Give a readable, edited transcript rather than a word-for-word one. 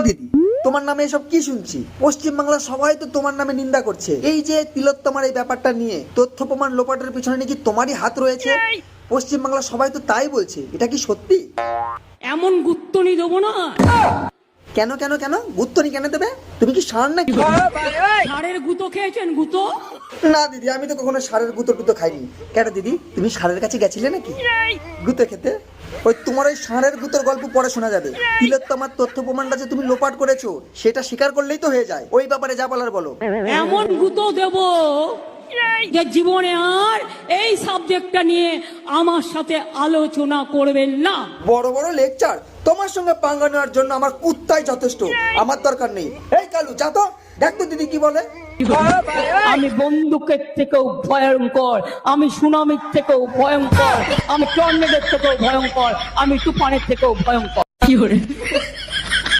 দিদি, তোমার নামে এসব কি শুনছি? পশ্চিমবাংলার সবাই তো তোমার নামে নিন্দা করছে। এই যে তিলোত্তমার এই ব্যাপারটা নিয়ে তথ্য প্রমাণ লোপাটের পিছনে নাকি তোমারই হাত রয়েছে। পশ্চিমবাংলার সবাই তো তাই বলছে, এটা কি সত্যি? এমন গুত্তনি দেবো না। কেন কেন কেন গুত্তনি কেন দেবে? তুমি কি ষাঁড় নাকি? ষাঁড়ের গুঁতো খেয়েছেন? গুঁতো না দিদি, আমি তো কখনো ষাঁড়ের গুঁতো খাইনি। কেন দিদি, তুমি ষাঁড়ের কাছে গেছিলে নাকি গুঁতো খেতে? ওই তোমার ওই ষাঁড়ের গুঁতোর গল্প পরে শোনা যাবে। তিলোত্তমার তথ্য প্রমাণটা যে তুমি লোপাট করেছো সেটা স্বীকার করলেই তো হয়ে যায়। ওই ব্যাপারে যা বলার বলো। এমন গুঁতো দেবো যে জীবনে আর এই সাবজেক্টটা নিয়ে আমার সাথে আলোচনা করবেন না। বড় বড় লেকচার, তোমার সঙ্গে পাঙ্গা নেওয়ার জন্য আমার কুত্তাই যথেষ্ট, আমার দরকার নেই। এই কালু, যা তো, দেখ তো দিদি কি বলে। আমি বন্দুকের থেকেও ভয়ঙ্কর, আমি সুনামির থেকেও ভয়ঙ্কর, আমি টর্নেডোর থেকেও ভয়ঙ্কর, আমি তুফানের থেকেও ভয়ঙ্কর। কি করে